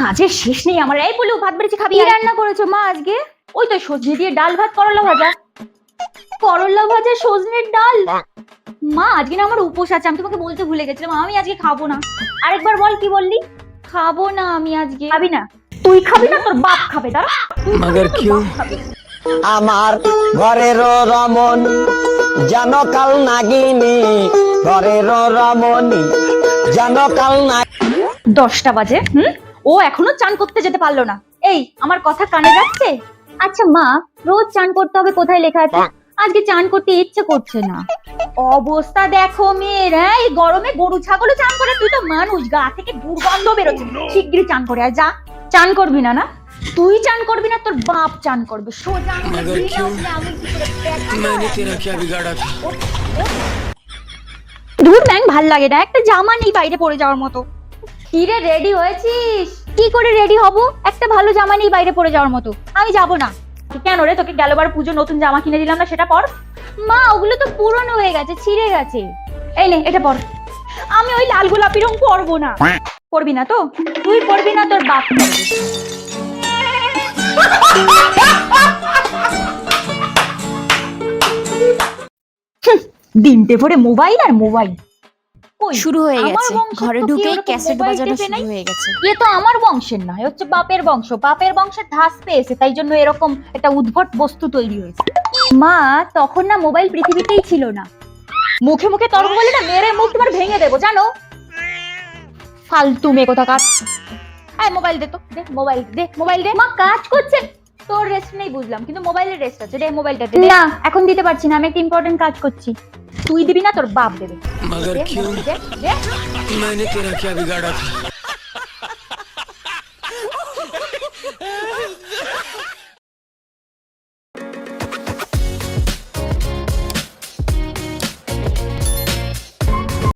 কাজের শেষ নেই আমার। এই বলে ভাত বেড়েছি, খাবি? কি রান্না করেছো মা আজকে? ওই তো সজনে দিয়ে ডাল ভাত, করলা ভাজা। করলা ভাজা, সজনের ডাল? মা আজকে না আমার উপোস আছে, আমি তোমাকে বলতে ভুলে গেছিলাম, আমি আজকে খাবো না। আরেকবার বল, কি বললি? খাবো না আমি আজকে। খাবি না? তুই খাবি না, তোর বাপ খাবে। দাঁড়া, मगर क्यों আমার ঘরের রমন যেন কাল নাগিনী, ঘরের রমণী যেন কাল না। 10টা বাজে, ও এখনো চান করতে যেতে পারলো না। এই আমার কথা কানে যাচ্ছে? আচ্ছা মা, রোজ চান করতে হবে কোথায় লেখা আছে? আজকে চান করতে ইচ্ছে করছে না। অবস্থা দেখো মেয়ের, এই গরমে গরু ছাগলও চান করে, তুই তো মানুষ, গা থেকে দুর্গন্ধ বেরোচ্ছে। শিগগিরই চান করে আয়, যা। চান করবি না? না তুই চান করবি না, তোর বাপ চান করবে। সোজা मगर क्यों मैंने तेरा क्या बिगाड़ा था। ধুর ব্যাং, ভাল লাগে না, একটা জামা নেই বাইরে পরে যাওয়ার মতো। কি রে, রেডি হয়েছিস? কি করে রেডি হব, একটা ভালো জামা নেই বাইরে পরে যাওয়ার মতো। আমি যাব না। কেন রে, তোকে গেলবার পুজো নতুন জামা কিনে দিলাম না, সেটা পর। মা ওগুলো তো পুরনো হয়ে গেছে, ছিঁড়ে গেছে। এই নে, এটা পর। আমি ওই লাল গোলাপি রং পরবো না। পরবি না তো? তুই পরবি না, তোর বাপ পরবে। দিনটে ভরে মোবাইল আর মোবাইল। শুরু হয়ে আমার গেছে, বংশের ঘরে তো কি ঢুকেই ওরকম ক্যাসেট মোবাইল বাজানো টেপে নাই? শুরু হয়ে গেছে। এ তো আমার বংশের নয়, হচ্ছে বাপের বংশ। বাপের বংশের ধাস পেয়েছে, তাই জন্য এরকম একটা উদ্ভট বস্তু তৈরি হয়েছে। মা তখন না মোবাইল পৃথিবীতেই ছিল না। মুখে মুখে তর্ক বলে না, মেরে মুখ তোমার ভেঙে দেবো জানো। ফালতু মেয়ে কোথাকার। আয় মোবাইল দে তো, দে মোবাইল দে, মোবাইল দে। মা কাজ করছে, তোর রেস্ট নেই বুঝলাম, কিন্তু মোবাইলের রেস্ট আছে। দে মোবাইলটা দে। না এখন দিতে পারছি না, আমি একটা ইম্পর্টেন্ট কাজ করছি। তুই দিবি না, তোর বাপ দেবে। मगर দে, क्यों দে, দে। मैंने तेरा क्या बिगाड़ा था।